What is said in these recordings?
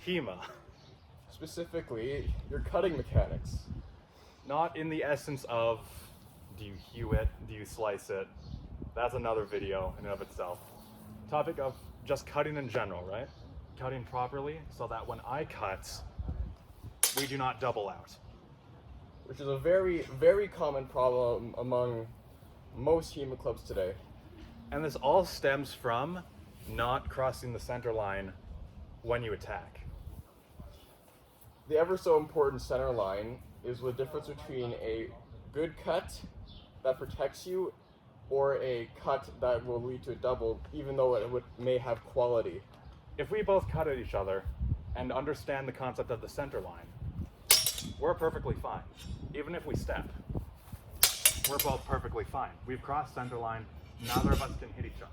HEMA. Specifically, your cutting mechanics. Not in the essence of, do you hew it, do you slice it? That's another video in and of itself. Topic of just cutting in general, right? Cutting properly so that when I cut, we do not double out. Which is a very, very common problem among most HEMA clubs today. And this all stems from not crossing the center line when you attack. The ever so important center line is the difference between a good cut that protects you or a cut that will lead to a double, even though it may have quality. If we both cut at each other and understand the concept of the center line, we're perfectly fine. Even if we step, we're both perfectly fine. We've crossed center line, neither of us can hit each other.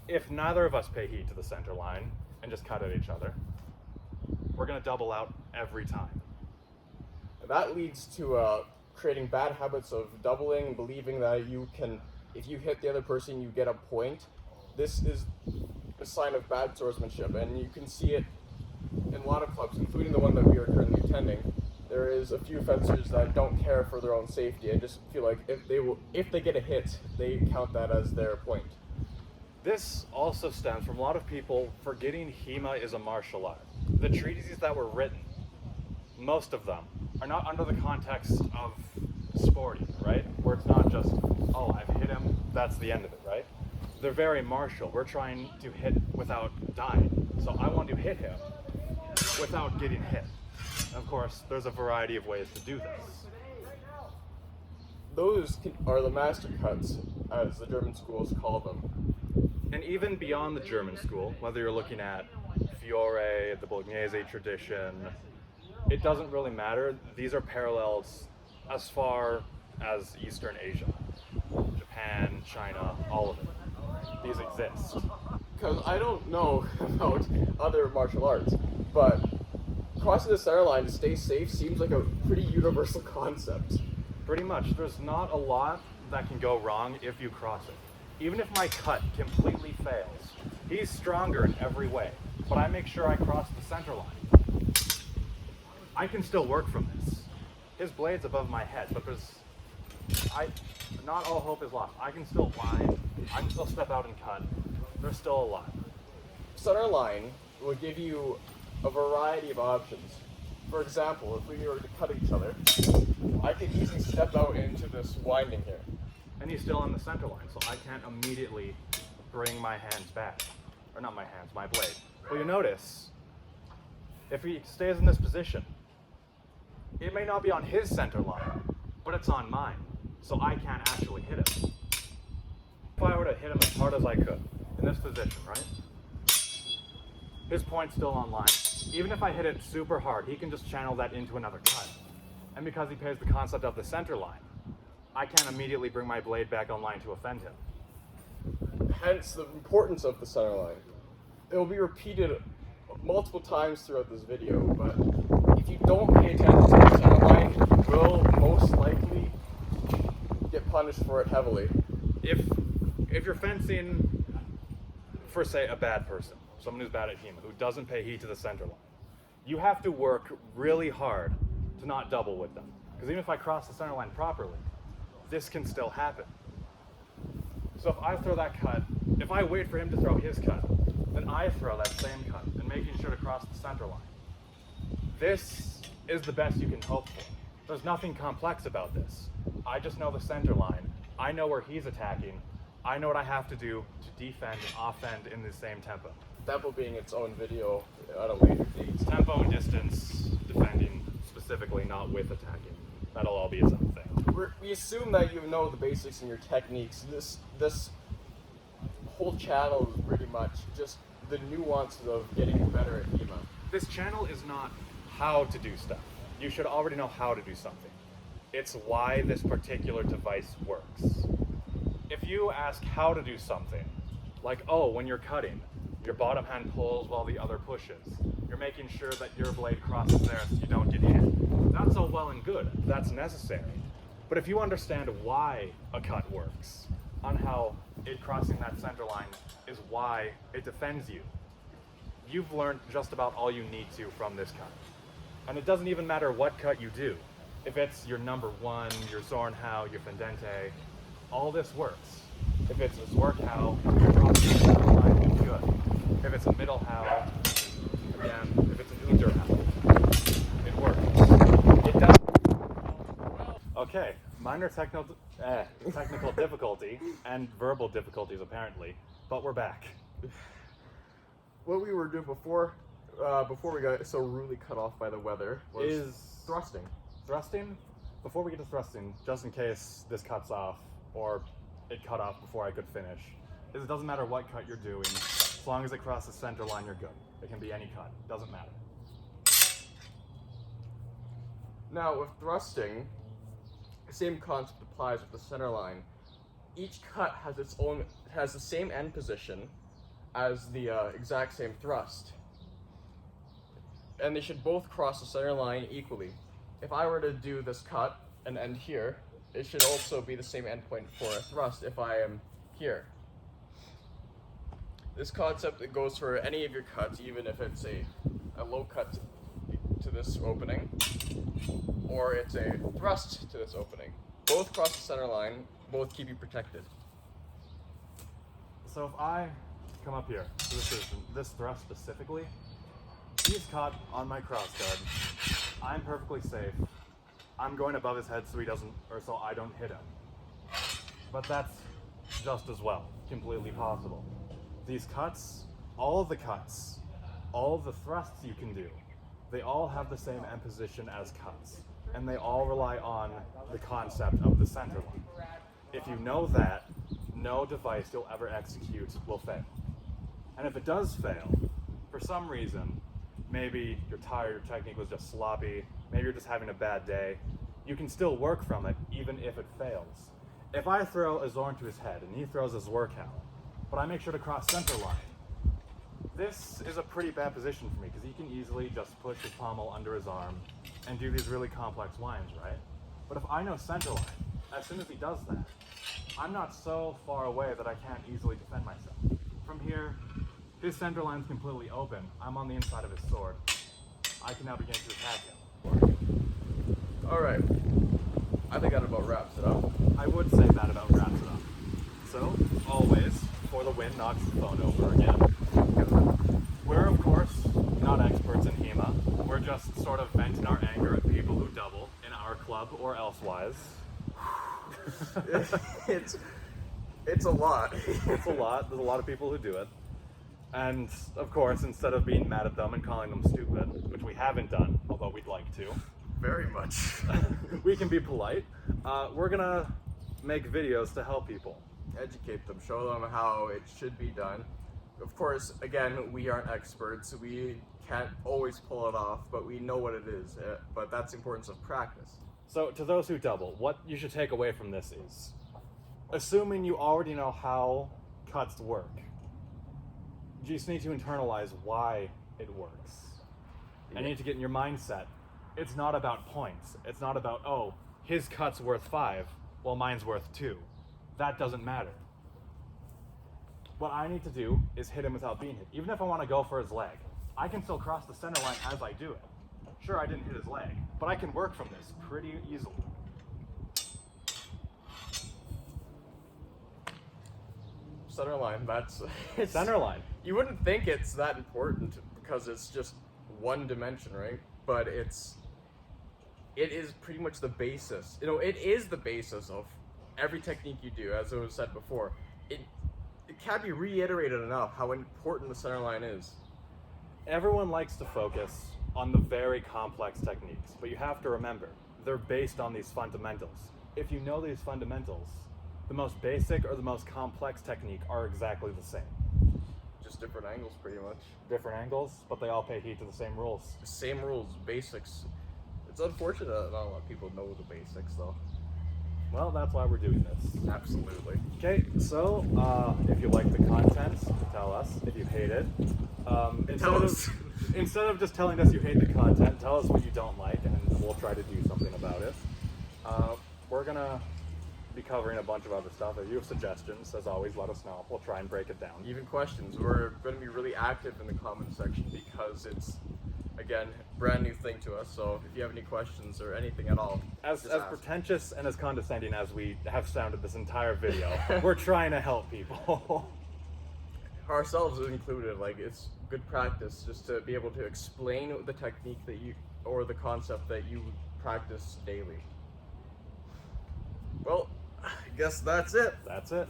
If neither of us pay heed to the center line and just cut at each other, we're gonna double out every time. That leads to creating bad habits of doubling, believing that you can, if you hit the other person, you get a point. This is a sign of bad swordsmanship, and you can see it in a lot of clubs, including the one that we are currently attending. There is a few fencers that don't care for their own safety and just feel like if they get a hit, they count that as their point. This also stems from a lot of people forgetting HEMA is a martial art. The treatises that were written, most of them, are not under the context of sporting, right? Where it's not just, oh, I've hit him, that's the end of it, right? They're very martial. We're trying to hit without dying. So I want to hit him without getting hit. Of course, there's a variety of ways to do this. Those are the master cuts, as the German schools call them. And even beyond the German school, whether you're looking at Fiore, the Bolognese tradition, it doesn't really matter. These are parallels as far as Eastern Asia. Japan, China, all of it. These exist. Because I don't know about other martial arts, but crossing the center line to stay safe seems like a pretty universal concept. Pretty much. There's not a lot that can go wrong if you cross it. Even if my cut completely fails, he's stronger in every way, but I make sure I cross the center line. I can still work from this. His blade's above my head, but not all hope is lost. I can still line, I can still step out and cut. There's still a lot. Center line will give you a variety of options. For example, if we were to cut each other, I could easily step out into this winding here. And he's still on the center line, so I can't immediately bring my hands back. Or not my hands, my blade. Well, you notice, if he stays in this position, it may not be on his center line, but it's on mine, so I can't actually hit him. If I were to hit him as hard as I could, in this position, right? His point's still on line. Even if I hit it super hard, he can just channel that into another cut. And because he pays the concept of the center line, I can't immediately bring my blade back online to offend him. Hence the importance of the center line. It will be repeated multiple times throughout this video, but if you don't pay attention to the center line, you will most likely get punished for it heavily. If you're fencing for, say, a bad person, someone who's bad at HEMA, who doesn't pay heed to the center line, you have to work really hard to not double with them. Because even if I cross the center line properly, this can still happen. So if I throw that cut, if I wait for him to throw his cut, then I throw that same cut and making sure to cross the center line. This is the best you can hope for. There's nothing complex about this. I just know the center line. I know where he's attacking. I know what I have to do to defend and offend in the same tempo. Tempo being its own video at a later date. Tempo and distance, defending specifically, not with attacking. That'll all be its own thing. We assume that you know the basics and your techniques. This whole channel is pretty much just the nuances of getting better at HEMA. This channel is not how to do stuff. You should already know how to do something. It's why this particular device works. If you ask how to do something, like, oh, when you're cutting, your bottom hand pulls while the other pushes. You're making sure that your blade crosses there so you don't get hit. That's all well and good. That's necessary. But if you understand why a cut works, on how it crossing that center line is why it defends you, you've learned just about all you need to from this cut. And it doesn't even matter what cut you do. If it's your number 1, your Zornhau, your Fendente, all this works. If it's a Zwerkhow, your cross line is good. If it's a middle Hau, again, if it's an Unterhau, it works. It does. Okay, minor technical difficulty and verbal difficulties apparently, but we're back. What we were doing before we got so rudely cut off by the weather was thrusting. Thrusting? Before we get to thrusting, just in case this cuts off, or it cut off before I could finish, is it doesn't matter what cut you're doing, as long as it crosses center line, you're good. It can be any cut, doesn't matter. Now with thrusting, the same concept applies with the center line. Each cut has the same end position as the exact same thrust. And they should both cross the center line equally. If I were to do this cut and end here, it should also be the same endpoint for a thrust if I am here. This concept it goes for any of your cuts, even if it's a low cut to this opening, or it's a thrust to this opening. Both cross the center line, both keep you protected. So if I come up here to this thrust specifically, he's caught on my cross guard. I'm perfectly safe. I'm going above his head so I don't hit him. But that's just as well, completely possible. These cuts, all of the thrusts you can do, they all have the same end position as cuts, and they all rely on the concept of the center line. If you know that, no device you'll ever execute will fail. And if it does fail, for some reason, maybe you're tired, your technique was just sloppy, maybe you're just having a bad day, you can still work from it even if it fails. If I throw a Zorn to his head and he throws a Zwerkhow, but I make sure to cross center line, this is a pretty bad position for me because he can easily just push his pommel under his arm and do these really complex lines, right? But if I know center line, as soon as he does that, I'm not so far away that I can't easily defend myself. From here, his center line's completely open. I'm on the inside of his sword. I can now begin to attack him. Alright. I think that about wraps it up. I would say that about wraps it up. So, always, before the wind knocks the phone over again, we're of course not experts in HEMA. We're just sort of venting our anger at people who double in our club or elsewise. It's a lot. It's a lot. There's a lot of people who do it. And of course, instead of being mad at them and calling them stupid, which we haven't done, although we'd like to, very much, we can be polite. We're gonna make videos to help people. Educate them, show them how it should be done. Of course, again, we aren't experts, we can't always pull it off, but we know what it is. But that's the importance of practice. So to those who double, what you should take away from this is, assuming you already know how cuts work, you just need to internalize why it works. And you need to get in your mindset. It's not about points. It's not about, oh, his cut's worth 5, while mine's worth 2. That doesn't matter. What I need to do is hit him without being hit. Even if I want to go for his leg, I can still cross the center line as I do it. Sure, I didn't hit his leg, but I can work from this pretty easily. Center line, that's... Center line. You wouldn't think it's that important because it's just one dimension, right? But it is pretty much the basis. You know, it is the basis of every technique you do, as it was said before. It can't be reiterated enough how important the center line is. Everyone likes to focus on the very complex techniques, but you have to remember, they're based on these fundamentals. If you know these fundamentals, the most basic or the most complex technique are exactly the same. Just different angles, pretty much. Different angles, but they all pay heed to the same rules. Same rules, basics. It's unfortunate that not a lot of people know the basics, though. Well, that's why we're doing this. Absolutely. Okay, so if you like the content, tell us. If you hate it, instead of just telling us you hate the content, tell us what you don't like, and we'll try to do something about it. We're gonna be covering a bunch of other stuff. If you have suggestions, as always, let us know. We'll try and break it down. Even questions. We're going to be really active in the comment section because it's, again, brand new thing to us. So if you have any questions or anything at all, As just ask. pretentious and as condescending as we have sounded this entire video, we're trying to help people. Ourselves included, like, it's good practice just to be able to explain the technique that you, or the concept that you practice daily. Well, I guess that's it. That's it.